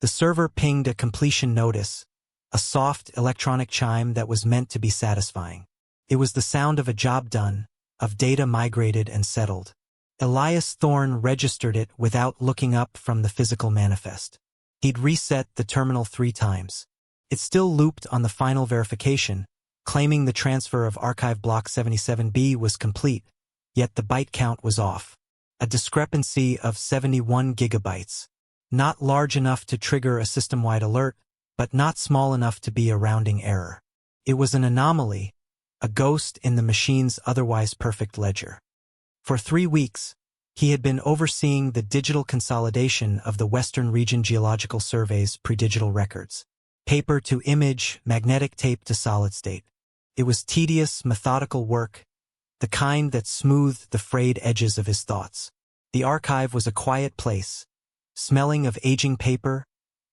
The server pinged a completion notice, a soft electronic chime that was meant to be satisfying. It was the sound of a job done, of data migrated and settled. Elias Thorne registered it without looking up from the physical manifest. He'd reset the terminal 3 times. It still looped on the final verification, claiming the transfer of archive block 77B was complete, yet the byte count was off. A discrepancy of 71 gigabytes. Not large enough to trigger a system-wide alert, but not small enough to be a rounding error. It was an anomaly, a ghost in the machine's otherwise perfect ledger. For 3 weeks, he had been overseeing the digital consolidation of the Western Region Geological Survey's pre-digital records. Paper to image, magnetic tape to solid state. It was tedious, methodical work, the kind that smoothed the frayed edges of his thoughts. The archive was a quiet place, smelling of aging paper,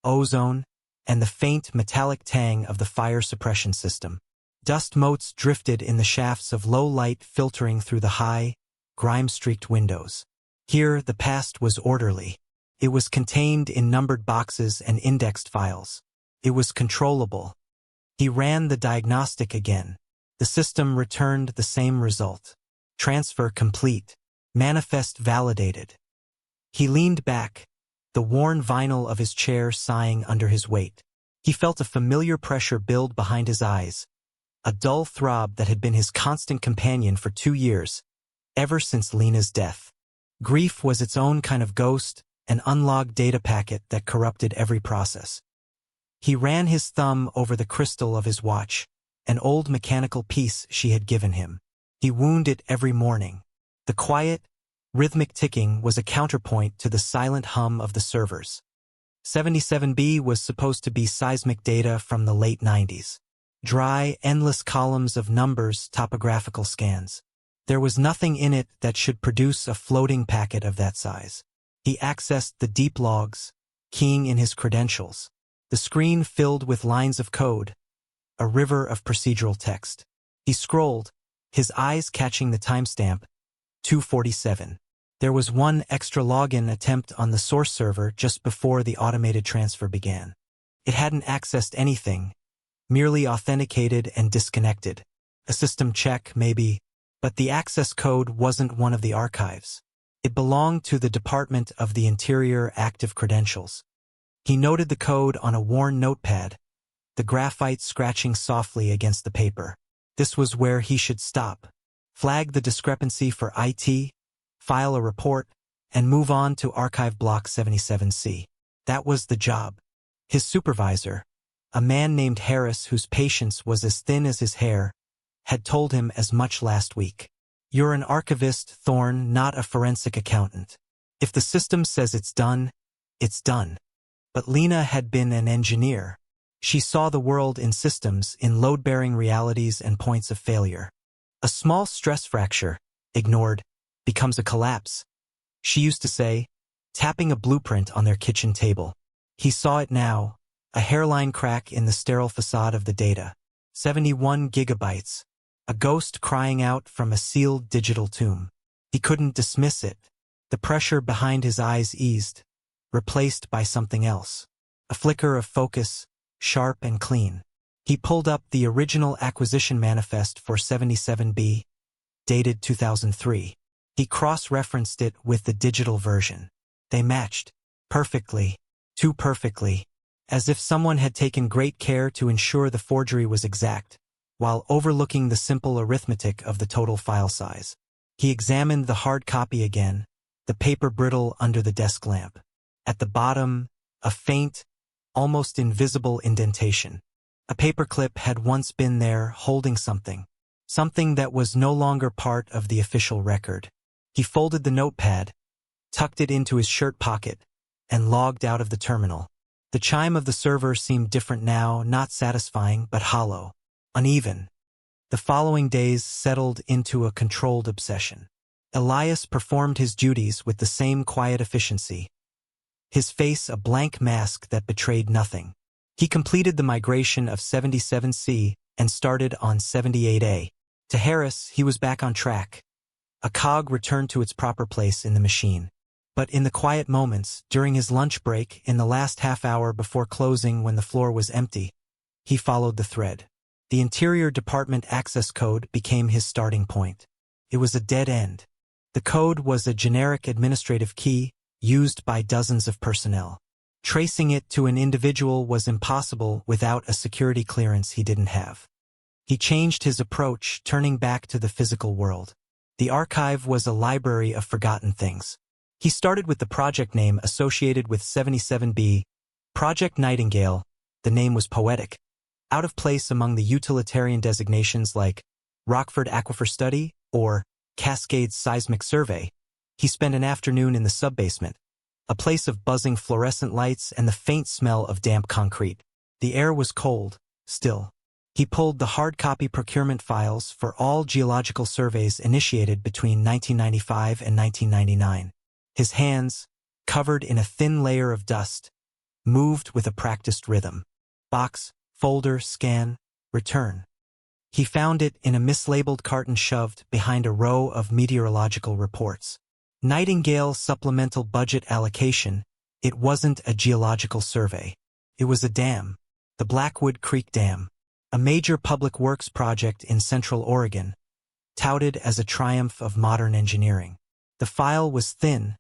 ozone, and the faint metallic tang of the fire suppression system. Dust motes drifted in the shafts of low light filtering through the high, grime-streaked windows. Here, the past was orderly. It was contained in numbered boxes and indexed files. It was controllable. He ran the diagnostic again. The system returned the same result. Transfer complete. Manifest validated. He leaned back, the worn vinyl of his chair sighing under his weight. He felt a familiar pressure build behind his eyes, a dull throb that had been his constant companion for 2 years, ever since Lena's death. Grief was its own kind of ghost, an unlogged data packet that corrupted every process. He ran his thumb over the crystal of his watch, an old mechanical piece she had given him. He wound it every morning. The quiet, rhythmic ticking was a counterpoint to the silent hum of the servers. 77B was supposed to be seismic data from the late 90s. Dry, endless columns of numbers, topographical scans. There was nothing in it that should produce a floating packet of that size. He accessed the deep logs, keying in his credentials. The screen filled with lines of code, a river of procedural text. He scrolled, his eyes catching the timestamp, 2:47. There was one extra login attempt on the source server just before the automated transfer began. It hadn't accessed anything, merely authenticated and disconnected. A system check, maybe, but the access code wasn't one of the archives. It belonged to the Department of the Interior Active Credentials. He noted the code on a worn notepad, the graphite scratching softly against the paper. This was where he should stop. Flag the discrepancy for IT, file a report, and move on to Archive Block 77C. That was the job. His supervisor, a man named Harris whose patience was as thin as his hair, had told him as much last week. You're an archivist, Thorne, not a forensic accountant. If the system says it's done, it's done. But Lena had been an engineer. She saw the world in systems, in load-bearing realities and points of failure. A small stress fracture, ignored, becomes a collapse. She used to say, tapping a blueprint on their kitchen table. He saw it now, a hairline crack in the sterile facade of the data. 71 gigabytes. A ghost crying out from a sealed digital tomb. He couldn't dismiss it. The pressure behind his eyes eased, replaced by something else. A flicker of focus, sharp and clean. He pulled up the original acquisition manifest for 77B, dated 2003. He cross-referenced it with the digital version. They matched, perfectly, too perfectly, as if someone had taken great care to ensure the forgery was exact, while overlooking the simple arithmetic of the total file size. He examined the hard copy again, the paper brittle under the desk lamp. At the bottom, a faint, almost invisible indentation. A paperclip had once been there holding something that was no longer part of the official record. He folded the notepad, tucked it into his shirt pocket, and logged out of the terminal. The chime of the server seemed different now, not satisfying but hollow, uneven. The following days settled into a controlled obsession. Elias performed his duties with the same quiet efficiency, his face a blank mask that betrayed nothing. He completed the migration of 77C and started on 78A. To Harris, he was back on track. A cog returned to its proper place in the machine. But in the quiet moments, during his lunch break, in the last half hour before closing when the floor was empty, he followed the thread. The Interior Department access code became his starting point. It was a dead end. The code was a generic administrative key used by dozens of personnel. Tracing it to an individual was impossible without a security clearance he didn't have. He changed his approach, turning back to the physical world. The archive was a library of forgotten things. He started with the project name associated with 77B, Project Nightingale. The name was poetic, out of place among the utilitarian designations like Rockford Aquifer Study or Cascades Seismic Survey. He spent an afternoon in the subbasement, a place of buzzing fluorescent lights and the faint smell of damp concrete. The air was cold, still. He pulled the hard copy procurement files for all geological surveys initiated between 1995 and 1999. His hands, covered in a thin layer of dust, moved with a practiced rhythm. Box, folder, scan, return. He found it in a mislabeled carton shoved behind a row of meteorological reports. Nightingale Supplemental Budget Allocation. It wasn't a geological survey. It was a dam. The Blackwood Creek Dam. A major public works project in Central Oregon, touted as a triumph of modern engineering. The file was thin,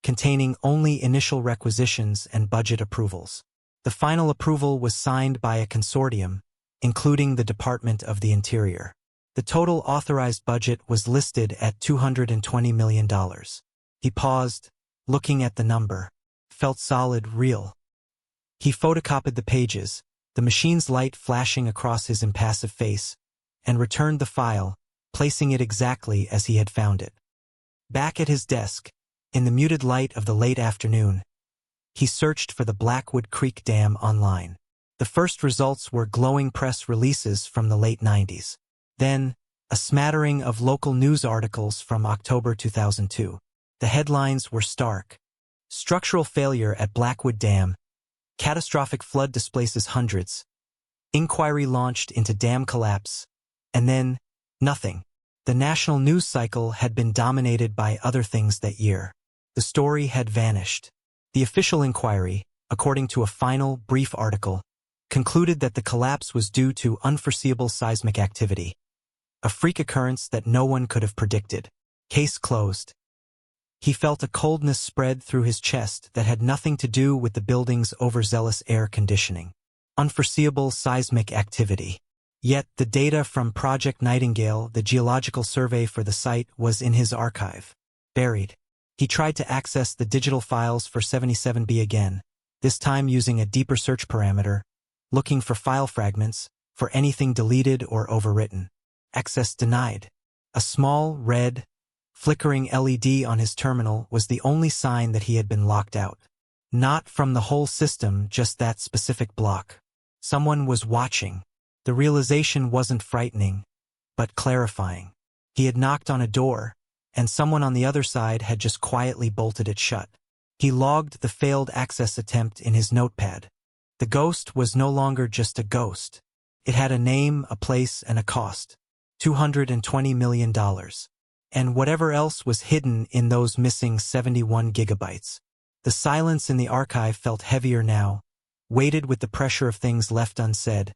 containing only initial requisitions and budget approvals. The final approval was signed by a consortium, including the Department of the Interior. The total authorized budget was listed at $220 million. He paused, looking at the number. Felt solid, real. He photocopied the pages, the machine's light flashing across his impassive face, and returned the file, placing it exactly as he had found it. Back at his desk, in the muted light of the late afternoon, he searched for the Blackwood Creek Dam online. The first results were glowing press releases from the late 90s. Then, a smattering of local news articles from October 2002. The headlines were stark. Structural failure at Blackwood Dam. Catastrophic flood displaces hundreds. Inquiry launched into dam collapse. And then, nothing. The national news cycle had been dominated by other things that year. The story had vanished. The official inquiry, according to a final, brief article, concluded that the collapse was due to unforeseeable seismic activity. A freak occurrence that no one could have predicted. Case closed. He felt a coldness spread through his chest that had nothing to do with the building's overzealous air conditioning. Unforeseeable seismic activity. Yet the data from Project Nightingale, the geological survey for the site, was in his archive. Buried. He tried to access the digital files for 77B again, this time using a deeper search parameter, looking for file fragments, for anything deleted or overwritten. Access denied. A small, red, flickering LED on his terminal was the only sign that he had been locked out. Not from the whole system, just that specific block. Someone was watching. The realization wasn't frightening, but clarifying. He had knocked on a door, and someone on the other side had just quietly bolted it shut. He logged the failed access attempt in his notepad. The ghost was no longer just a ghost. It had a name, a place, and a cost. $220 million. And whatever else was hidden in those missing 71 gigabytes. The silence in the archive felt heavier now, weighted with the pressure of things left unsaid,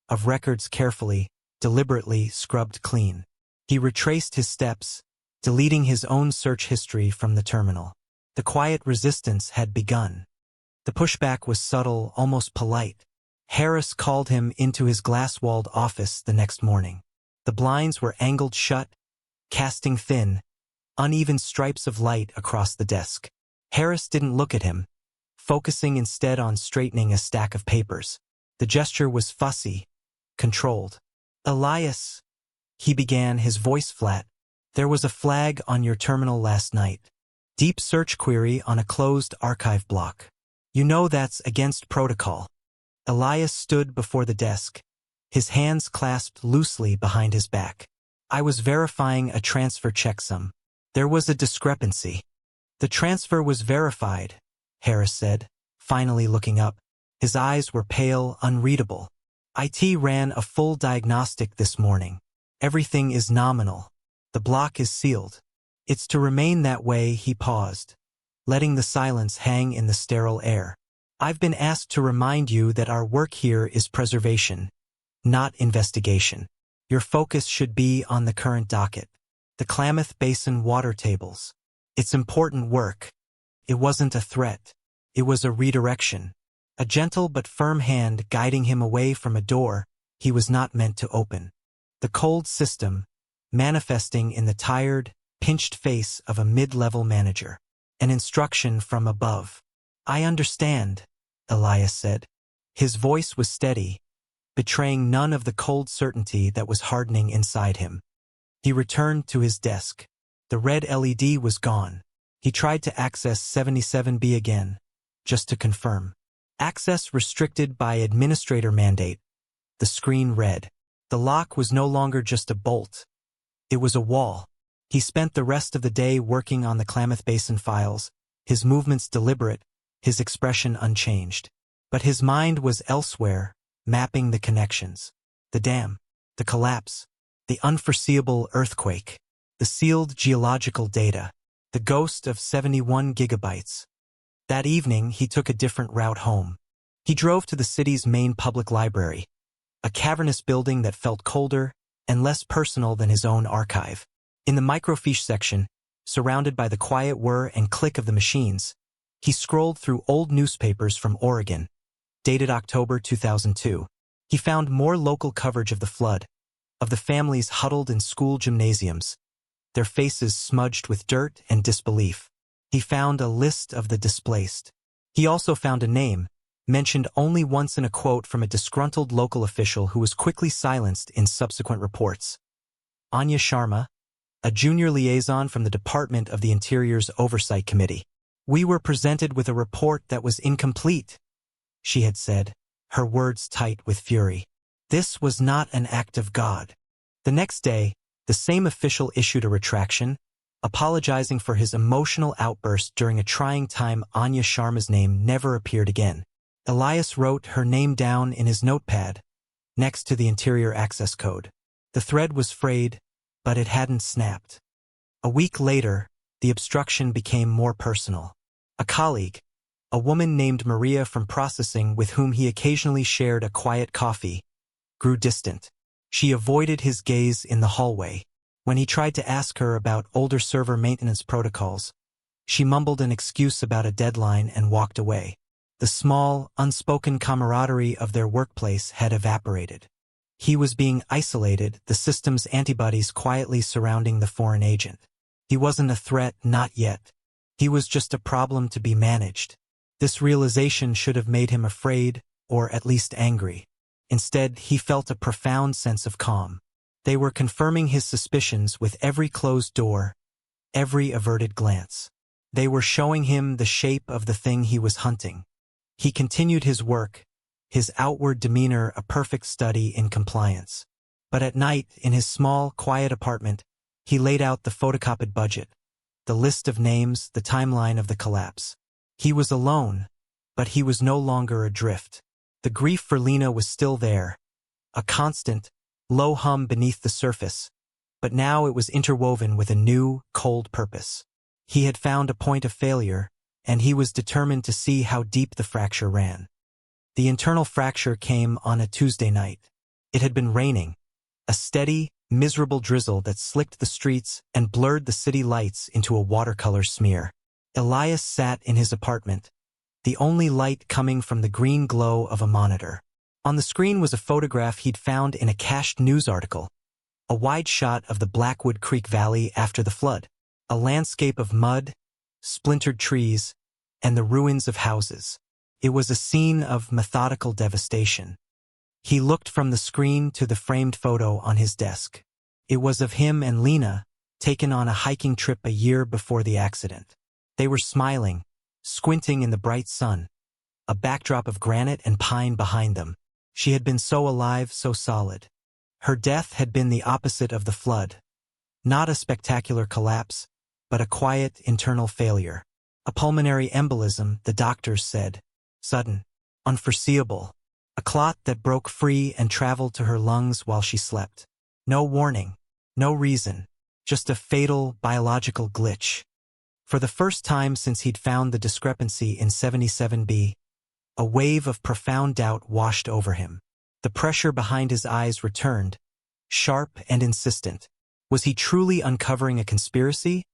of records carefully, deliberately scrubbed clean. He retraced his steps, deleting his own search history from the terminal. The quiet resistance had begun. The pushback was subtle, almost polite. Harris called him into his glass-walled office the next morning. The blinds were angled shut, casting thin, uneven stripes of light across the desk. Harris didn't look at him, focusing instead on straightening a stack of papers. The gesture was fussy, controlled. "Elias," he began, his voice flat, "there was a flag on your terminal last night. Deep search query on a closed archive block. You know that's against protocol." Elias stood before the desk, his hands clasped loosely behind his back. "I was verifying a transfer checksum. There was a discrepancy." "The transfer was verified," Harris said, finally looking up. His eyes were pale, unreadable. "IT ran a full diagnostic this morning. Everything is nominal. The block is sealed. It's to remain that way." He paused, letting the silence hang in the sterile air. "I've been asked to remind you that our work here is preservation, not investigation. Your focus should be on the current docket, the Klamath Basin water tables. It's important work. It wasn't a threat. It was a redirection. A gentle but firm hand guiding him away from a door he was not meant to open. The cold system, manifesting in the tired, pinched face of a mid-level manager. An instruction from above. "I understand," Elias said. His voice was steady, betraying none of the cold certainty that was hardening inside him. He returned to his desk. The red LED was gone. He tried to access 77B again, just to confirm. Access restricted by administrator mandate. The screen read. The lock was no longer just a bolt. It was a wall. He spent the rest of the day working on the Klamath Basin files, his movements deliberate, his expression unchanged. But his mind was elsewhere, mapping the connections. The dam, the collapse, the unforeseeable earthquake, the sealed geological data, the ghost of 71 gigabytes. That evening, he took a different route home. He drove to the city's main public library, a cavernous building that felt colder and less personal than his own archive. In the microfiche section, surrounded by the quiet whir and click of the machines, he scrolled through old newspapers from Oregon, dated October 2002. He found more local coverage of the flood, of the families huddled in school gymnasiums, their faces smudged with dirt and disbelief. He found a list of the displaced. He also found a name, mentioned only once in a quote from a disgruntled local official who was quickly silenced in subsequent reports. Anya Sharma, a junior liaison from the Department of the Interior's Oversight Committee. "We were presented with a report that was incomplete," she had said, her words tight with fury. This was not an act of God. The next day, the same official issued a retraction, apologizing for his emotional outburst during a trying time. Anya Sharma's name never appeared again. Elias wrote her name down in his notepad, next to the Interior access code. The thread was frayed, but it hadn't snapped. A week later, the obstruction became more personal. A colleague, a woman named Maria from processing with whom he occasionally shared a quiet coffee, grew distant. She avoided his gaze in the hallway. When he tried to ask her about older server maintenance protocols, she mumbled an excuse about a deadline and walked away. The small, unspoken camaraderie of their workplace had evaporated. He was being isolated, the system's antibodies quietly surrounding the foreign agent. He wasn't a threat, not yet. He was just a problem to be managed. This realization should have made him afraid, or at least angry. Instead, he felt a profound sense of calm. They were confirming his suspicions with every closed door, every averted glance. They were showing him the shape of the thing he was hunting. He continued his work, his outward demeanor a perfect study in compliance. But at night, in his small, quiet apartment, he laid out the photocopied budget, the list of names, the timeline of the collapse. He was alone, but he was no longer adrift. The grief for Lena was still there, a constant, low hum beneath the surface, but now it was interwoven with a new, cold purpose. He had found a point of failure, and he was determined to see how deep the fracture ran. The internal fracture came on a Tuesday night. It had been raining, a steady, miserable drizzle that slicked the streets and blurred the city lights into a watercolor smear. Elias sat in his apartment, the only light coming from the green glow of a monitor. On the screen was a photograph he'd found in a cached news article, a wide shot of the Blackwood Creek Valley after the flood, a landscape of mud, splintered trees, and the ruins of houses. It was a scene of methodical devastation. He looked from the screen to the framed photo on his desk. It was of him and Lena, taken on a hiking trip a year before the accident. They were smiling, squinting in the bright sun, a backdrop of granite and pine behind them. She had been so alive, so solid. Her death had been the opposite of the flood. Not a spectacular collapse, but a quiet internal failure. A pulmonary embolism, the doctors said. Sudden, unforeseeable. A clot that broke free and traveled to her lungs while she slept. No warning, no reason, just a fatal biological glitch. For the first time since he'd found the discrepancy in 77B, a wave of profound doubt washed over him. The pressure behind his eyes returned, sharp and insistent. Was he truly uncovering a conspiracy?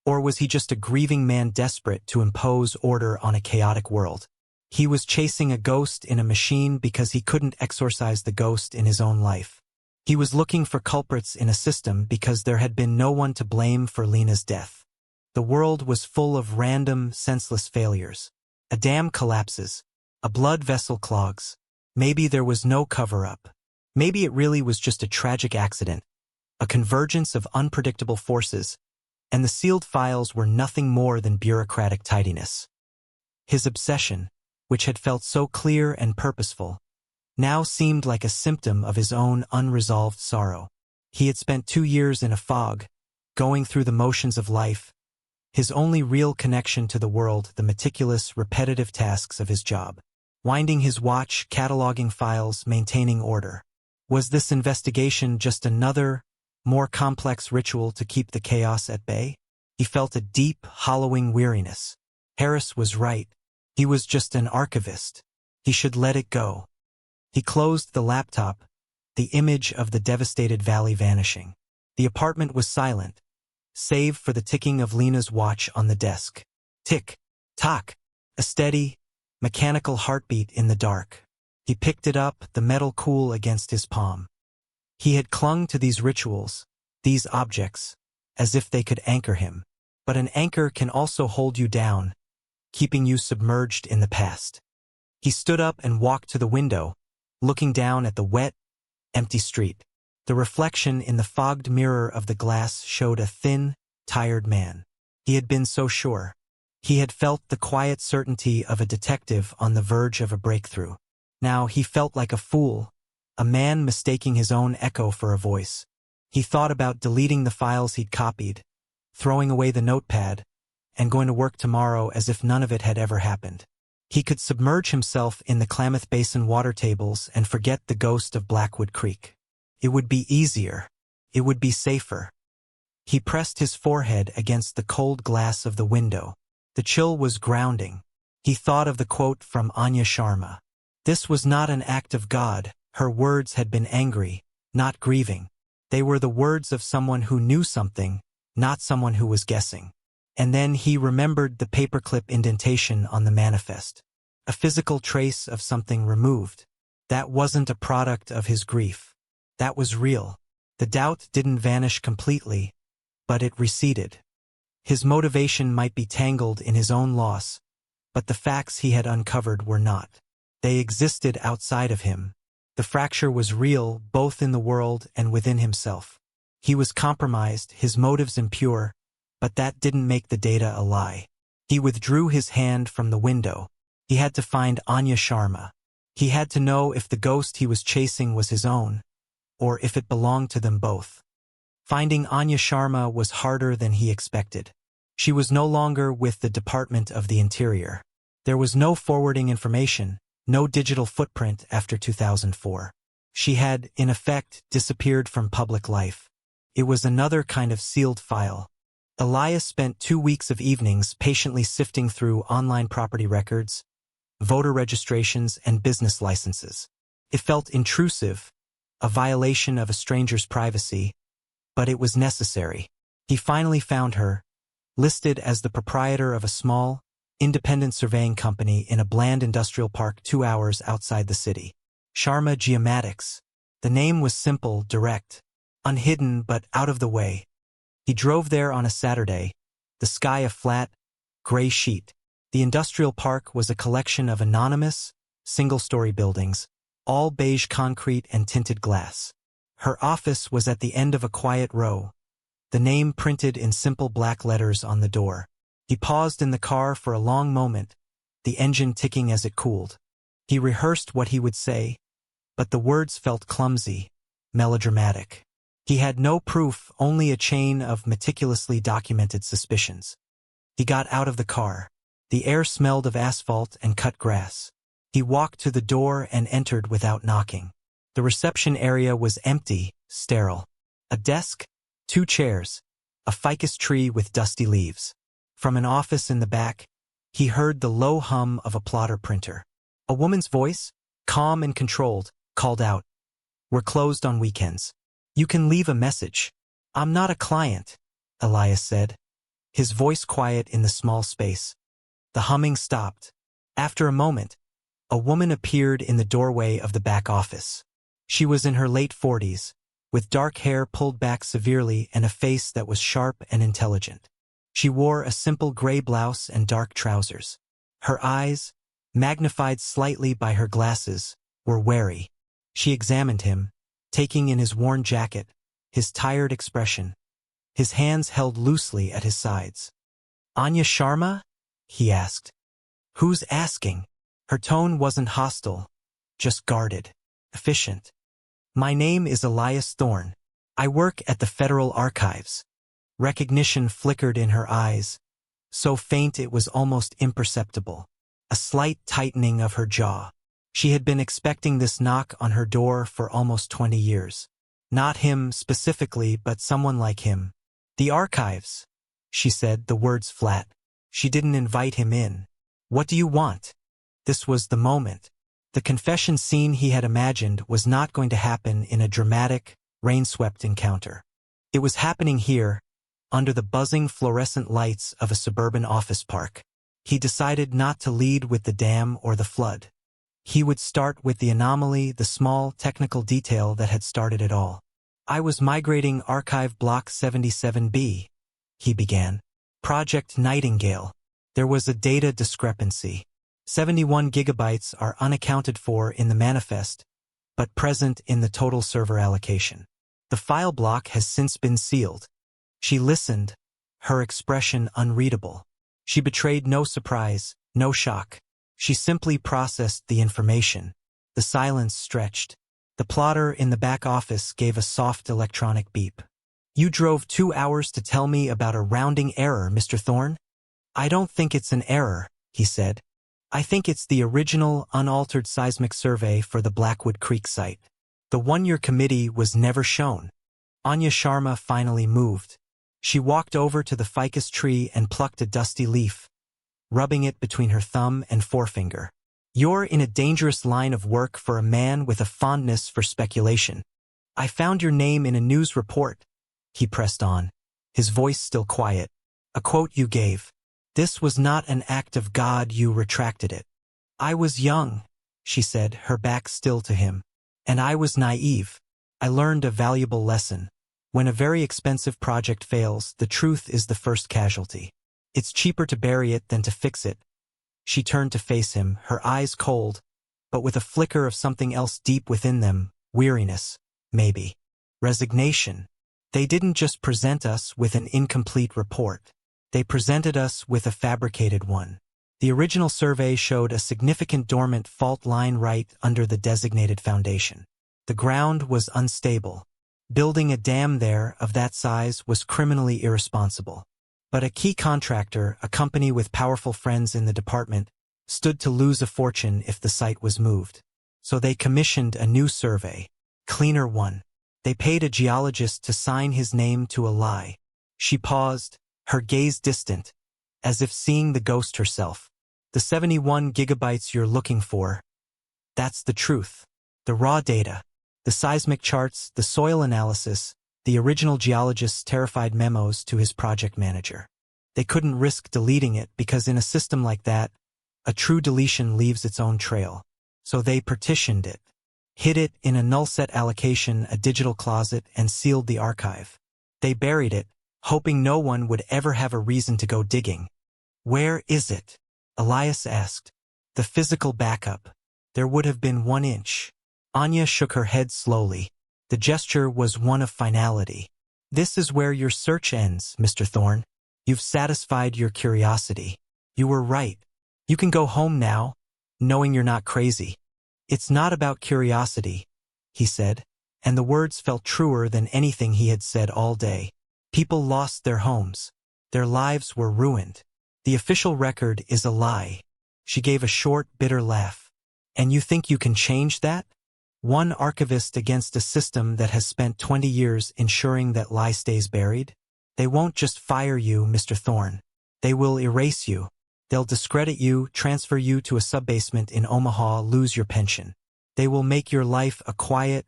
Or was he just a grieving man desperate to impose order on a chaotic world? He was chasing a ghost in a machine because he couldn't exorcise the ghost in his own life. He was looking for culprits in a system because there had been no one to blame for Lena's death. The world was full of random, senseless failures. A dam collapses. A blood vessel clogs. Maybe there was no cover-up. Maybe it really was just a tragic accident, a convergence of unpredictable forces, and the sealed files were nothing more than bureaucratic tidiness. His obsession, which had felt so clear and purposeful, now seemed like a symptom of his own unresolved sorrow. He had spent 2 years in a fog, going through the motions of life, his only real connection to the world the meticulous, repetitive tasks of his job. Winding his watch, cataloging files, maintaining order. Was this investigation just another, more complex ritual to keep the chaos at bay? He felt a deep, hollowing weariness. Harris was right. He was just an archivist. He should let it go. He closed the laptop, the image of the devastated valley vanishing. The apartment was silent, save for the ticking of Lena's watch on the desk. Tick, tock, a steady, mechanical heartbeat in the dark. He picked it up, the metal cool against his palm. He had clung to these rituals, these objects, as if they could anchor him. But an anchor can also hold you down, keeping you submerged in the past. He stood up and walked to the window, looking down at the wet, empty street. The reflection in the fogged mirror of the glass showed a thin, tired man. He had been so sure. He had felt the quiet certainty of a detective on the verge of a breakthrough. Now he felt like a fool, a man mistaking his own echo for a voice. He thought about deleting the files he'd copied, throwing away the notepad, and going to work tomorrow as if none of it had ever happened. He could submerge himself in the Klamath Basin water tables and forget the ghost of Blackwood Creek. It would be easier. It would be safer. He pressed his forehead against the cold glass of the window. The chill was grounding. He thought of the quote from Anya Sharma. This was not an act of God. Her words had been angry, not grieving. They were the words of someone who knew something, not someone who was guessing. And then he remembered the paperclip indentation on the manifest. A physical trace of something removed. That wasn't a product of his grief. That was real. The doubt didn't vanish completely, but it receded. His motivation might be tangled in his own loss, but the facts he had uncovered were not. They existed outside of him. The fracture was real, both in the world and within himself. He was compromised, his motives impure, but that didn't make the data a lie. He withdrew his hand from the window. He had to find Anya Sharma. He had to know if the ghost he was chasing was his own, or if it belonged to them both. Finding Anya Sharma was harder than he expected. She was no longer with the Department of the Interior. There was no forwarding information, no digital footprint after 2004. She had, in effect, disappeared from public life. It was another kind of sealed file. Elias spent 2 weeks of evenings patiently sifting through online property records, voter registrations, and business licenses. It felt intrusive, a violation of a stranger's privacy, but it was necessary. He finally found her, listed as the proprietor of a small, independent surveying company in a bland industrial park 2 hours outside the city. Sharma Geomatics. The name was simple, direct, unhidden but out of the way. He drove there on a Saturday, the sky a flat, gray sheet. The industrial park was a collection of anonymous, single-story buildings, all beige concrete and tinted glass. Her office was at the end of a quiet row, the name printed in simple black letters on the door. He paused in the car for a long moment, the engine ticking as it cooled. He rehearsed what he would say, but the words felt clumsy, melodramatic. He had no proof, only a chain of meticulously documented suspicions. He got out of the car. The air smelled of asphalt and cut grass. He walked to the door and entered without knocking. The reception area was empty, sterile. A desk, 2 chairs, a ficus tree with dusty leaves. From an office in the back, he heard the low hum of a plotter printer. A woman's voice, calm and controlled, called out, "We're closed on weekends. You can leave a message." "I'm not a client," Elias said, his voice quiet in the small space. The humming stopped. After a moment, a woman appeared in the doorway of the back office. She was in her late 40s, with dark hair pulled back severely and a face that was sharp and intelligent. She wore a simple gray blouse and dark trousers. Her eyes, magnified slightly by her glasses, were wary. She examined him, taking in his worn jacket, his tired expression, his hands held loosely at his sides. "Anya Sharma?" he asked. "Who's asking?" Her tone wasn't hostile, just guarded, efficient. "My name is Elias Thorne. I work at the Federal Archives." Recognition flickered in her eyes, so faint it was almost imperceptible. A slight tightening of her jaw. She had been expecting this knock on her door for almost 20 years. Not him specifically, but someone like him. "The Archives," she said, the words flat. She didn't invite him in. "What do you want?" This was the moment. The confession scene he had imagined was not going to happen in a dramatic, rain-swept encounter. It was happening here, under the buzzing fluorescent lights of a suburban office park. He decided not to lead with the dam or the flood. He would start with the anomaly, the small technical detail that had started it all. "I was migrating Archive Block 77B, he began. "Project Nightingale. There was a data discrepancy. 71 gigabytes are unaccounted for in the manifest, but present in the total server allocation. The file block has since been sealed." She listened, her expression unreadable. She betrayed no surprise, no shock. She simply processed the information. The silence stretched. The plotter in the back office gave a soft electronic beep. "You drove 2 hours to tell me about a rounding error, Mr. Thorne?" "I don't think it's an error," he said. "I think it's the original, unaltered seismic survey for the Blackwood Creek site. The one your committee was never shown." Anya Sharma finally moved. She walked over to the ficus tree and plucked a dusty leaf, rubbing it between her thumb and forefinger. "You're in a dangerous line of work for a man with a fondness for speculation. I found your name in a news report," he pressed on, his voice still quiet. "A quote you gave. This was not an act of God, you retracted it." "I was young," she said, her back still to him. "And I was naive. I learned a valuable lesson. When a very expensive project fails, the truth is the first casualty. It's cheaper to bury it than to fix it." She turned to face him, her eyes cold, but with a flicker of something else deep within them, weariness, maybe. Resignation. "They didn't just present us with an incomplete report. They presented us with a fabricated one. The original survey showed a significant dormant fault line right under the designated foundation. The ground was unstable. Building a dam there of that size was criminally irresponsible. But a key contractor, a company with powerful friends in the department, stood to lose a fortune if the site was moved. So they commissioned a new survey, cleaner one. They paid a geologist to sign his name to a lie." She paused, her gaze distant, as if seeing the ghost herself. "The 71 gigabytes you're looking for, that's the truth. The raw data. The seismic charts, the soil analysis, the original geologist's terrified memos to his project manager. They couldn't risk deleting it because in a system like that, a true deletion leaves its own trail. So they partitioned it, hid it in a null-set allocation, a digital closet, and sealed the archive. They buried it, hoping no one would ever have a reason to go digging." "Where is it?" Elias asked. "The physical backup. There would have been 1 inch. Anya shook her head slowly. The gesture was one of finality. "This is where your search ends, Mr. Thorne. You've satisfied your curiosity. You were right. You can go home now, knowing you're not crazy." "It's not about curiosity," he said, and the words felt truer than anything he had said all day. "People lost their homes. Their lives were ruined. The official record is a lie." She gave a short, bitter laugh. "And you think you can change that? One archivist against a system that has spent 20 years ensuring that lie stays buried? They won't just fire you, Mr. Thorne. They will erase you. They'll discredit you, transfer you to a subbasement in Omaha, lose your pension. They will make your life a quiet,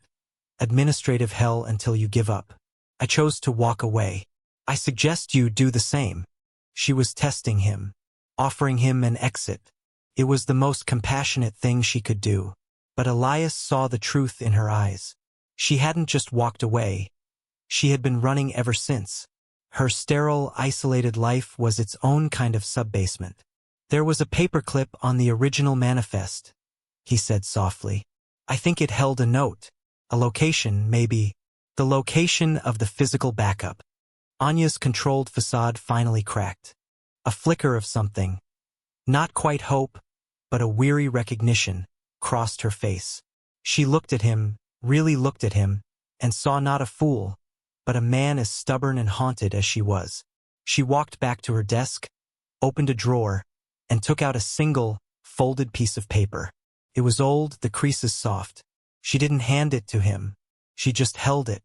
administrative hell until you give up. I chose to walk away. I suggest you do the same. She was testing him, offering him an exit. It was the most compassionate thing she could do. But Elias saw the truth in her eyes. She hadn't just walked away. She had been running ever since. Her sterile, isolated life was its own kind of subbasement. There was a paperclip on the original manifest, he said softly. I think it held a note. A location, maybe. The location of the physical backup. Anya's controlled facade finally cracked. A flicker of something. Not quite hope, but a weary recognition crossed her face. She looked at him, really looked at him, and saw not a fool, but a man as stubborn and haunted as she was. She walked back to her desk, opened a drawer, and took out a single, folded piece of paper. It was old, the creases soft. She didn't hand it to him. She just held it.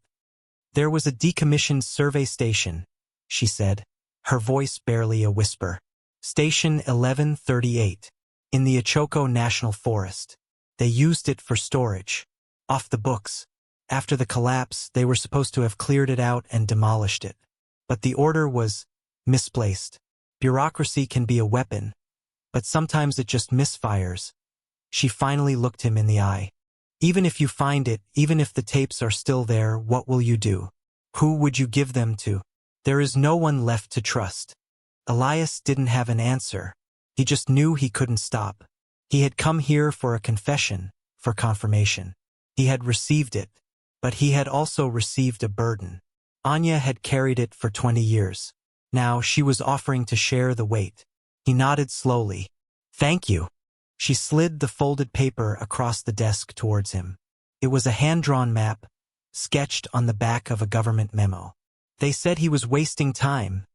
There was a decommissioned survey station, she said, her voice barely a whisper. Station 1138, in the Ochoko National Forest. They used it for storage. Off the books. After the collapse, they were supposed to have cleared it out and demolished it. But the order was misplaced. Bureaucracy can be a weapon, but sometimes it just misfires. She finally looked him in the eye. Even if you find it, even if the tapes are still there, what will you do? Who would you give them to? There is no one left to trust. Elias didn't have an answer. He just knew he couldn't stop. He had come here for a confession, for confirmation. He had received it, but he had also received a burden. Anya had carried it for 20 years. Now she was offering to share the weight. He nodded slowly. Thank you. She slid the folded paper across the desk towards him. It was a hand-drawn map, sketched on the back of a government memo. They said he was wasting time,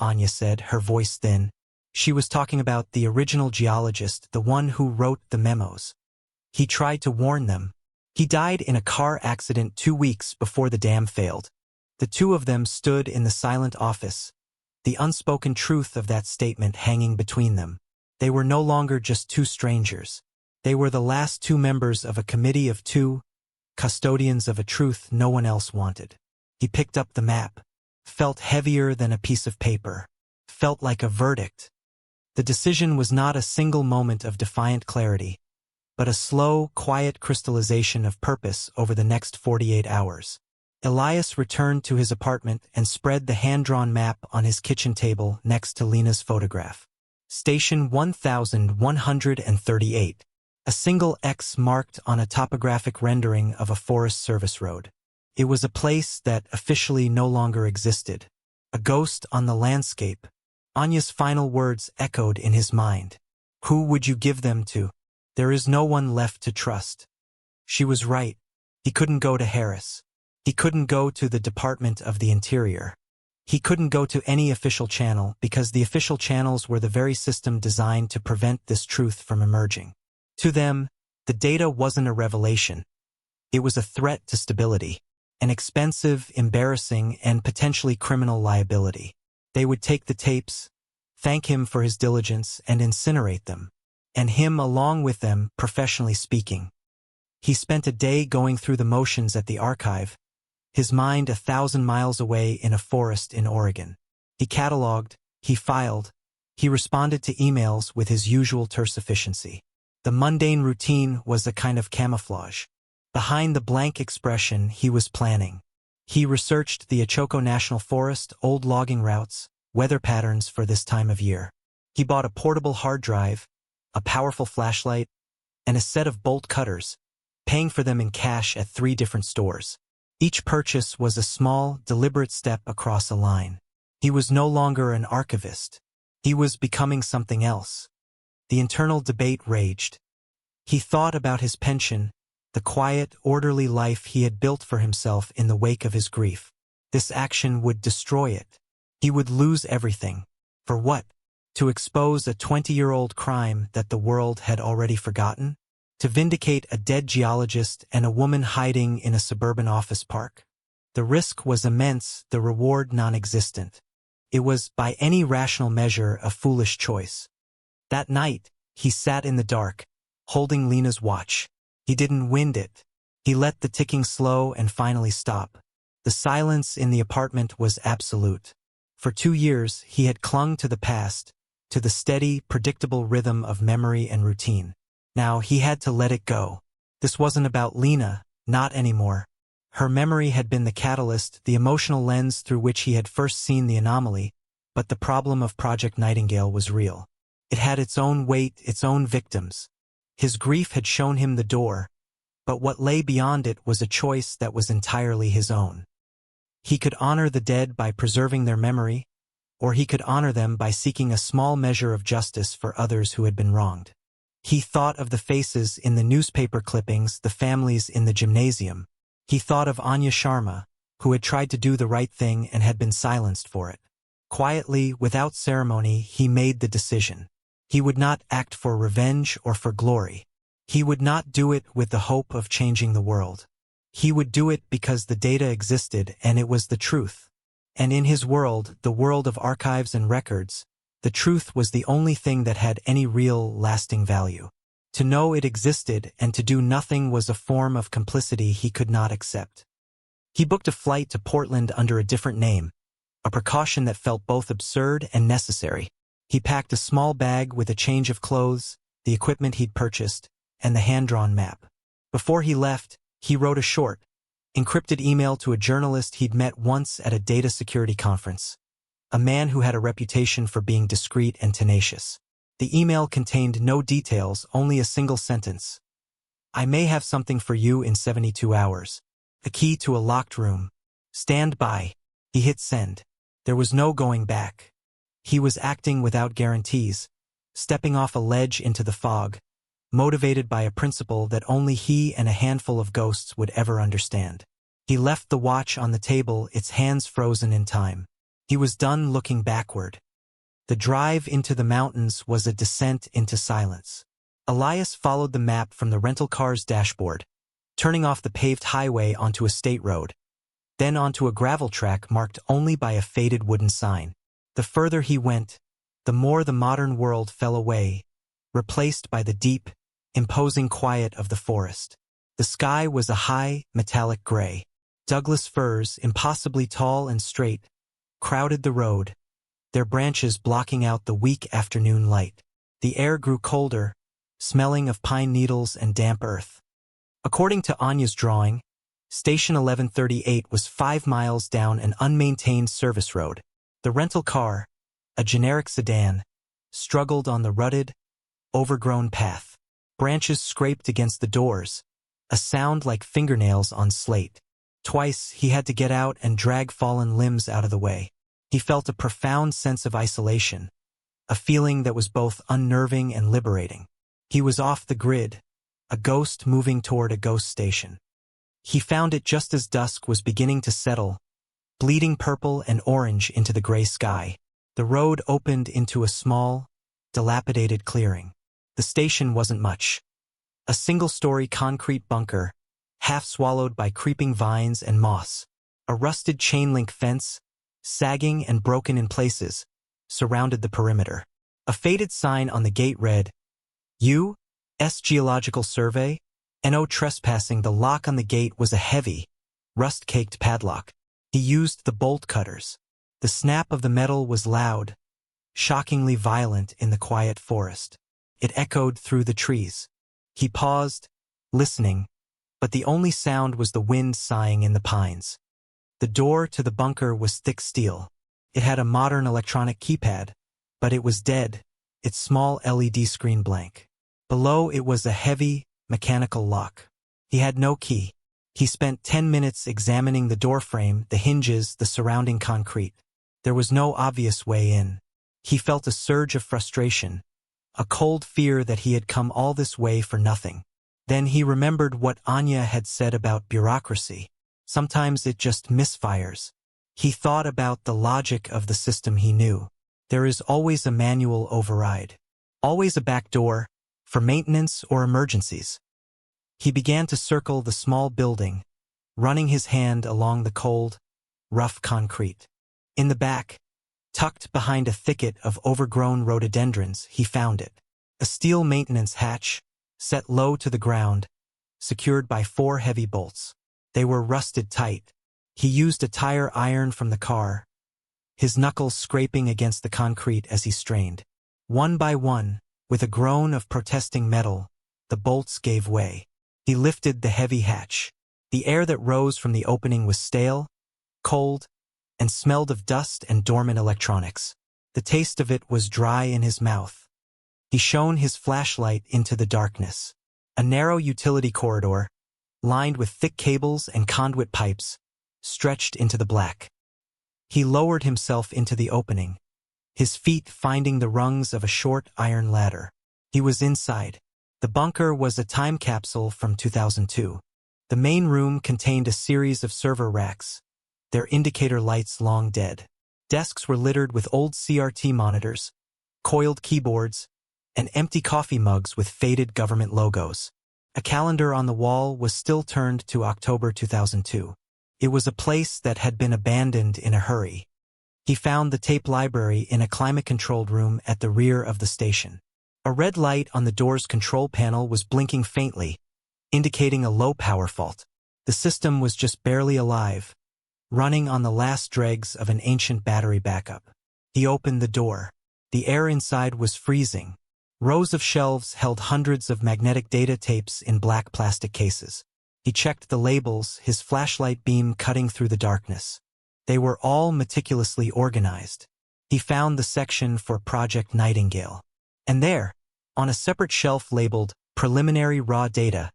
Anya said, her voice thin. She was talking about the original geologist, the one who wrote the memos. He tried to warn them. He died in a car accident 2 weeks before the dam failed. The two of them stood in the silent office, the unspoken truth of that statement hanging between them. They were no longer just two strangers. They were the last two members of a committee of two, custodians of a truth no one else wanted. He picked up the map, felt heavier than a piece of paper, felt like a verdict. The decision was not a single moment of defiant clarity, but a slow, quiet crystallization of purpose over the next 48 hours. Elias returned to his apartment and spread the hand-drawn map on his kitchen table next to Lena's photograph. Station 1138. A single X marked on a topographic rendering of a Forest Service road. It was a place that officially no longer existed. A ghost on the landscape. Anya's final words echoed in his mind. Who would you give them to? There is no one left to trust. She was right. He couldn't go to Harris. He couldn't go to the Department of the Interior. He couldn't go to any official channel because the official channels were the very system designed to prevent this truth from emerging. To them, the data wasn't a revelation. It was a threat to stability, an expensive, embarrassing, and potentially criminal liability. They would take the tapes, thank him for his diligence, and incinerate them. And him along with them, professionally speaking. He spent a day going through the motions at the archive, his mind 1,000 miles away in a forest in Oregon. He cataloged, he filed, he responded to emails with his usual terse efficiency. The mundane routine was a kind of camouflage. Behind the blank expression, he was planning. He researched the Ochoko National Forest, old logging routes, weather patterns for this time of year. He bought a portable hard drive, a powerful flashlight, and a set of bolt cutters, paying for them in cash at 3 different stores. Each purchase was a small, deliberate step across a line. He was no longer an archivist. He was becoming something else. The internal debate raged. He thought about his pension, the quiet, orderly life he had built for himself in the wake of his grief. This action would destroy it. He would lose everything. For what? To expose a 20-year-old crime that the world had already forgotten? To vindicate a dead geologist and a woman hiding in a suburban office park? The risk was immense, the reward non-existent. It was, by any rational measure, a foolish choice. That night, he sat in the dark, holding Lena's watch. He didn't wind it. He let the ticking slow and finally stop. The silence in the apartment was absolute. For 2 years, he had clung to the past, to the steady, predictable rhythm of memory and routine. Now he had to let it go. This wasn't about Lena, not anymore. Her memory had been the catalyst, the emotional lens through which he had first seen the anomaly, but the problem of Project Nightingale was real. It had its own weight, its own victims. His grief had shown him the door, but what lay beyond it was a choice that was entirely his own. He could honor the dead by preserving their memory, or he could honor them by seeking a small measure of justice for others who had been wronged. He thought of the faces in the newspaper clippings, the families in the gymnasium. He thought of Anya Sharma, who had tried to do the right thing and had been silenced for it. Quietly, without ceremony, he made the decision. He would not act for revenge or for glory. He would not do it with the hope of changing the world. He would do it because the data existed and it was the truth. And in his world, the world of archives and records, the truth was the only thing that had any real, lasting value. To know it existed and to do nothing was a form of complicity he could not accept. He booked a flight to Portland under a different name, a precaution that felt both absurd and necessary. He packed a small bag with a change of clothes, the equipment he'd purchased, and the hand-drawn map. Before he left, he wrote a short, encrypted email to a journalist he'd met once at a data security conference, a man who had a reputation for being discreet and tenacious. The email contained no details, only a single sentence. "I may have something for you in 72 hours. A key to a locked room. Stand by." He hit send. There was no going back. He was acting without guarantees, stepping off a ledge into the fog, motivated by a principle that only he and a handful of ghosts would ever understand. He left the watch on the table, its hands frozen in time. He was done looking backward. The drive into the mountains was a descent into silence. Elias followed the map from the rental car's dashboard, turning off the paved highway onto a state road, then onto a gravel track marked only by a faded wooden sign. The further he went, the more the modern world fell away, replaced by the deep, imposing quiet of the forest. The sky was a high, metallic gray. Douglas firs, impossibly tall and straight, crowded the road, their branches blocking out the weak afternoon light. The air grew colder, smelling of pine needles and damp earth. According to Anya's drawing, Station 1138 was 5 miles down an unmaintained service road. The rental car, a generic sedan, struggled on the rutted, overgrown path. Branches scraped against the doors, a sound like fingernails on slate. Twice he had to get out and drag fallen limbs out of the way. He felt a profound sense of isolation, a feeling that was both unnerving and liberating. He was off the grid, a ghost moving toward a ghost station. He found it just as dusk was beginning to settle, bleeding purple and orange into the gray sky. The road opened into a small, dilapidated clearing. The station wasn't much. A single-story concrete bunker, half swallowed by creeping vines and moss. A rusted chain-link fence, sagging and broken in places, surrounded the perimeter. A faded sign on the gate read, U.S. Geological Survey, No trespassing. The lock on the gate was a heavy, rust-caked padlock. He used the bolt cutters. The snap of the metal was loud, shockingly violent in the quiet forest. It echoed through the trees. He paused, listening, but the only sound was the wind sighing in the pines. The door to the bunker was thick steel. It had a modern electronic keypad, but it was dead, its small LED screen blank. Below it was a heavy, mechanical lock. He had no key. He spent 10 minutes examining the doorframe, the hinges, the surrounding concrete. There was no obvious way in. He felt a surge of frustration, a cold fear that he had come all this way for nothing. Then he remembered what Anya had said about bureaucracy. Sometimes it just misfires. He thought about the logic of the system he knew. There is always a manual override. Always a back door, for maintenance or emergencies. He began to circle the small building, running his hand along the cold, rough concrete. In the back, Tucked behind a thicket of overgrown rhododendrons, he found it. A steel maintenance hatch, set low to the ground, secured by 4 heavy bolts. They were rusted tight. He used a tire iron from the car, his knuckles scraping against the concrete as he strained. One by one, with a groan of protesting metal, the bolts gave way. He lifted the heavy hatch. The air that rose from the opening was stale, cold, and smelled of dust and dormant electronics. The taste of it was dry in his mouth. He shone his flashlight into the darkness. A narrow utility corridor, lined with thick cables and conduit pipes, stretched into the black. He lowered himself into the opening, his feet finding the rungs of a short iron ladder. He was inside. The bunker was a time capsule from 2002. The main room contained a series of server racks, their indicator lights long dead. Desks were littered with old CRT monitors, coiled keyboards, and empty coffee mugs with faded government logos. A calendar on the wall was still turned to October 2002. It was a place that had been abandoned in a hurry. He found the tape library in a climate-controlled room at the rear of the station. A red light on the door's control panel was blinking faintly, indicating a low-power fault. The system was just barely alive, running on the last dregs of an ancient battery backup. He opened the door. The air inside was freezing. Rows of shelves held hundreds of magnetic data tapes in black plastic cases. He checked the labels, his flashlight beam cutting through the darkness. They were all meticulously organized. He found the section for Project Nightingale. And there, on a separate shelf labeled Preliminary Raw Data,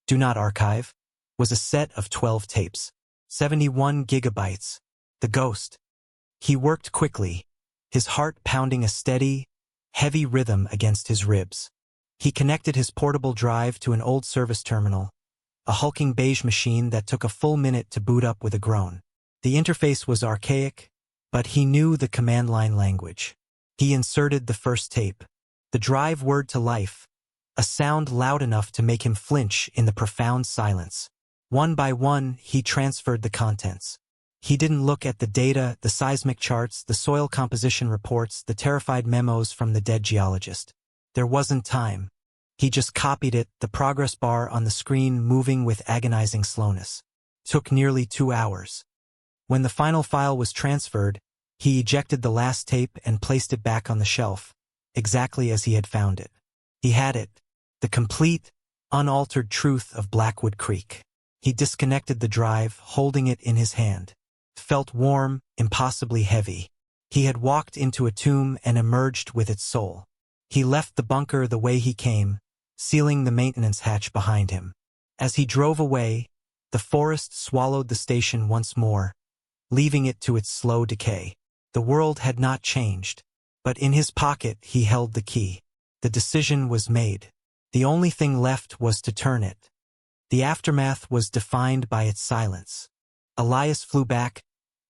Do Not Archive, was a set of 12 tapes. 71 gigabytes. The Ghost. He worked quickly, his heart pounding a steady, heavy rhythm against his ribs. He connected his portable drive to an old service terminal, a hulking beige machine that took a full minute to boot up with a groan. The interface was archaic, but he knew the command line language. He inserted the first tape, the drive word to life, a sound loud enough to make him flinch in the profound silence. One by one, he transferred the contents. He didn't look at the data, the seismic charts, the soil composition reports, the terrified memos from the dead geologist. There wasn't time. He just copied it, the progress bar on the screen moving with agonizing slowness. Took nearly 2 hours. When the final file was transferred, he ejected the last tape and placed it back on the shelf, exactly as he had found it. He had it, the complete, unaltered truth of Blackwood Creek. He disconnected the drive, holding it in his hand. Felt warm, impossibly heavy. He had walked into a tomb and emerged with its soul. He left the bunker the way he came, sealing the maintenance hatch behind him. As he drove away, the forest swallowed the station once more, leaving it to its slow decay. The world had not changed, but in his pocket he held the key. The decision was made. The only thing left was to turn it. The aftermath was defined by its silence. Elias flew back,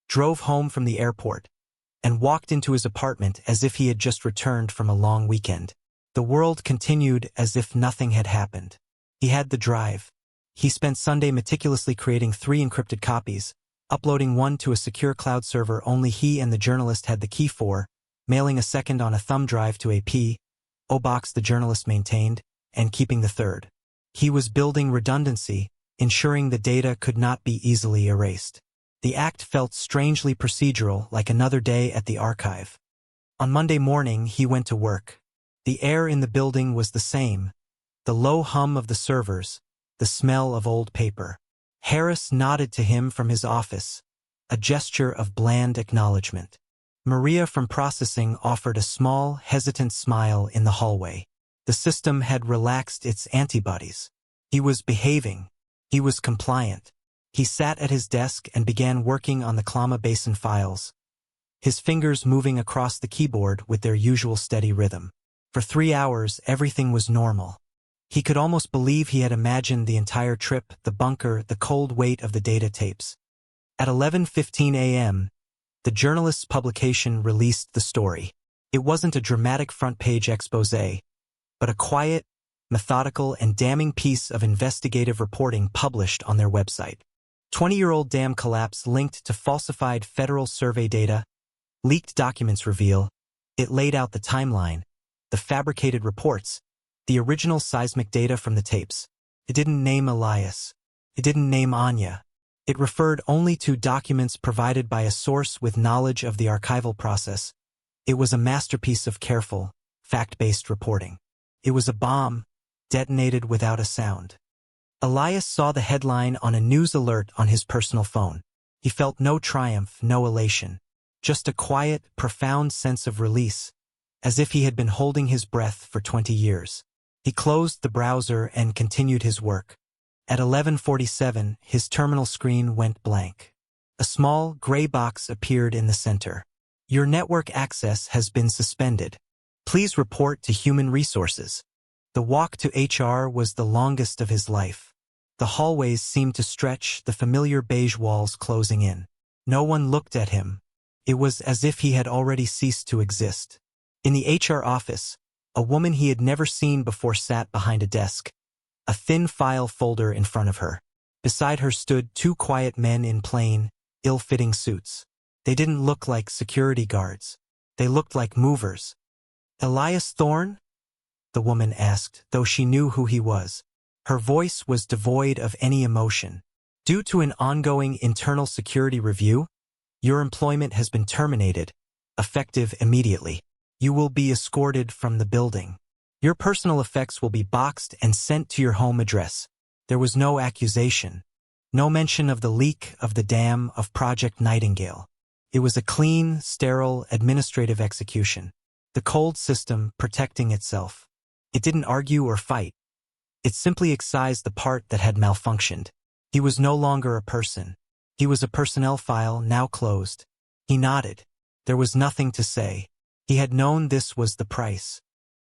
drove home from the airport, and walked into his apartment as if he had just returned from a long weekend. The world continued as if nothing had happened. He had the drive. He spent Sunday meticulously creating 3 encrypted copies, uploading one to a secure cloud server only he and the journalist had the key for, mailing a second on a thumb drive to a P.O. box the journalist maintained, and keeping the third. He was building redundancy, ensuring the data could not be easily erased. The act felt strangely procedural, like another day at the archive. On Monday morning, he went to work. The air in the building was the same, the low hum of the servers, the smell of old paper. Harris nodded to him from his office, a gesture of bland acknowledgement. Maria from processing offered a small, hesitant smile in the hallway. The system had relaxed its antibodies. He was behaving. He was compliant. He sat at his desk and began working on the Klama Basin files, his fingers moving across the keyboard with their usual steady rhythm. For 3 hours, everything was normal. He could almost believe he had imagined the entire trip, the bunker, the cold weight of the data tapes. At 11:15 a.m., the journalist's publication released the story. It wasn't a dramatic front-page exposé, but a quiet, methodical, and damning piece of investigative reporting published on their website. 20-year-old dam collapse linked to falsified federal survey data, Leaked documents reveal, it laid out the timeline, the fabricated reports, the original seismic data from the tapes. It didn't name Elias. It didn't name Anya. It referred only to documents provided by a source with knowledge of the archival process. It was a masterpiece of careful, fact-based reporting. It was a bomb, detonated without a sound. Elias saw the headline on a news alert on his personal phone. He felt no triumph, no elation. Just a quiet, profound sense of release, as if he had been holding his breath for 20 years. He closed the browser and continued his work. At 11:47, his terminal screen went blank. A small, gray box appeared in the center. Your network access has been suspended. Please report to Human Resources. The walk to HR was the longest of his life. The hallways seemed to stretch, the familiar beige walls closing in. No one looked at him. It was as if he had already ceased to exist. In the HR office, a woman he had never seen before sat behind a desk, a thin file folder in front of her. Beside her stood two quiet men in plain, ill-fitting suits. They didn't look like security guards. They looked like movers. "Elias Thorne?" the woman asked, though she knew who he was. Her voice was devoid of any emotion. "Due to an ongoing internal security review, your employment has been terminated, effective immediately. You will be escorted from the building. Your personal effects will be boxed and sent to your home address." There was no accusation, no mention of the leak of the dam of Project Nightingale. It was a clean, sterile, administrative execution. The cold system protecting itself. It didn't argue or fight. It simply excised the part that had malfunctioned. He was no longer a person. He was a personnel file now closed. He nodded. There was nothing to say. He had known this was the price.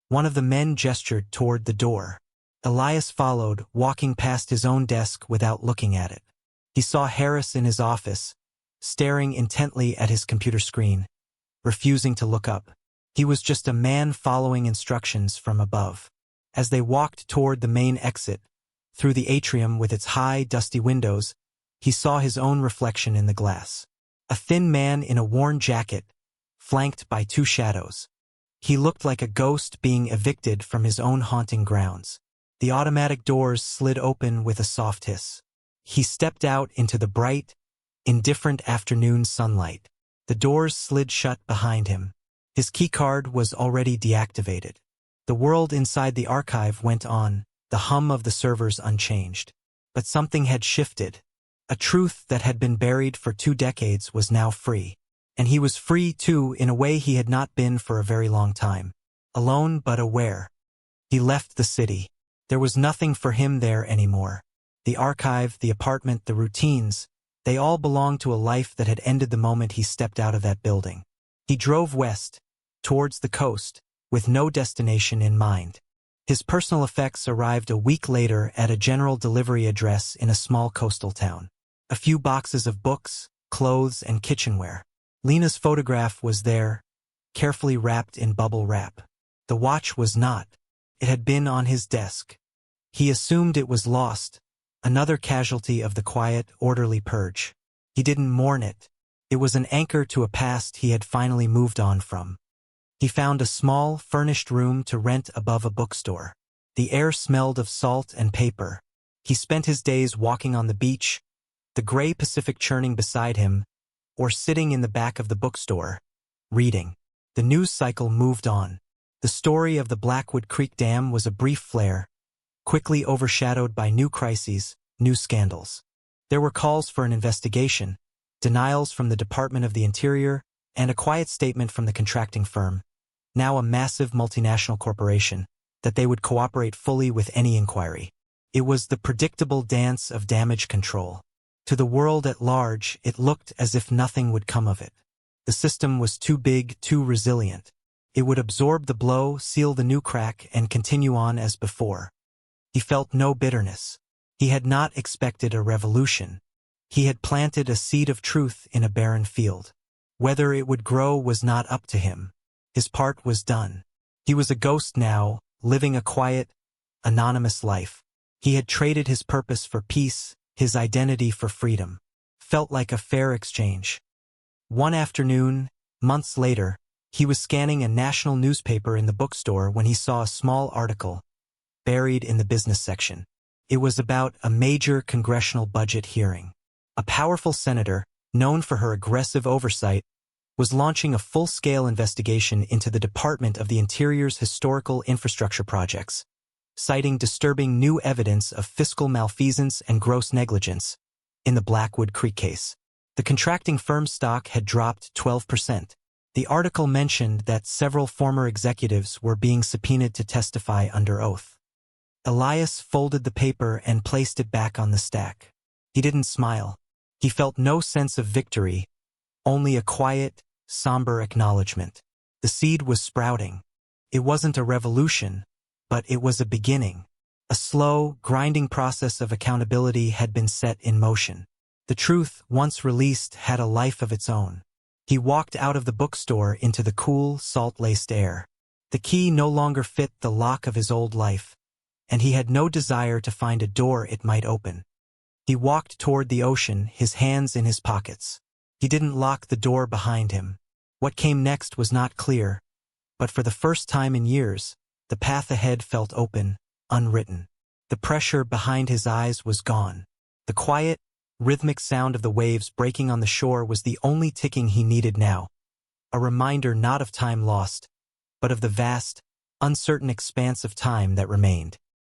One of the men gestured toward the door. Elias followed, walking past his own desk without looking at it. He saw Harris in his office, staring intently at his computer screen, refusing to look up. He was just a man following instructions from above. As they walked toward the main exit, through the atrium with its high, dusty windows, he saw his own reflection in the glass. A thin man in a worn jacket, flanked by two shadows. He looked like a ghost being evicted from his own haunting grounds. The automatic doors slid open with a soft hiss. He stepped out into the bright, indifferent afternoon sunlight. The doors slid shut behind him. His keycard was already deactivated. The world inside the archive went on, the hum of the servers unchanged. But something had shifted. A truth that had been buried for 2 decades was now free. And he was free, too, in a way he had not been for a very long time. Alone but aware. He left the city. There was nothing for him there anymore. The archive, the apartment, the routines, they all belonged to a life that had ended the moment he stepped out of that building. He drove west, towards the coast, with no destination in mind. His personal effects arrived a week later at a general delivery address in a small coastal town. A few boxes of books, clothes, and kitchenware. Lena's photograph was there, carefully wrapped in bubble wrap. The watch was not. It had been on his desk. He assumed it was lost, another casualty of the quiet, orderly purge. He didn't mourn it. It was an anchor to a past he had finally moved on from. He found a small, furnished room to rent above a bookstore. The air smelled of salt and paper. He spent his days walking on the beach, the gray Pacific churning beside him, or sitting in the back of the bookstore, reading. The news cycle moved on. The story of the Blackwood Creek Dam was a brief flare, quickly overshadowed by new crises, new scandals. There were calls for an investigation, denials from the Department of the Interior, and a quiet statement from the contracting firm, now a massive multinational corporation, that they would cooperate fully with any inquiry. It was the predictable dance of damage control. To the world at large, it looked as if nothing would come of it. The system was too big, too resilient. It would absorb the blow, seal the new crack, and continue on as before. He felt no bitterness. He had not expected a revolution. He had planted a seed of truth in a barren field. Whether it would grow was not up to him. His part was done. He was a ghost now, living a quiet, anonymous life. He had traded his purpose for peace, his identity for freedom. Felt like a fair exchange. One afternoon, Months later, he was scanning a national newspaper in the bookstore when he saw a small article buried in the business section. It was about a major congressional budget hearing. A powerful senator, known for her aggressive oversight, was launching a full-scale investigation into the Department of the Interior's historical infrastructure projects, citing disturbing new evidence of fiscal malfeasance and gross negligence in the Blackwood Creek case. The contracting firm's stock had dropped 12%. The article mentioned that several former executives were being subpoenaed to testify under oath. Elias folded the paper and placed it back on the stack. He didn't smile. He felt no sense of victory, only a quiet, somber acknowledgement. The seed was sprouting. It wasn't a revolution, but it was a beginning. A slow, grinding process of accountability had been set in motion. The truth, once released, had a life of its own. He walked out of the bookstore into the cool, salt-laced air. The key no longer fit the lock of his old life, and he had no desire to find a door it might open. He walked toward the ocean, his hands in his pockets. He didn't lock the door behind him. What came next was not clear, but for the first time in years, the path ahead felt open, unwritten. The pressure behind his eyes was gone. The quiet, rhythmic sound of the waves breaking on the shore was the only ticking he needed now, a reminder not of time lost, but of the vast, uncertain expanse of time that remained.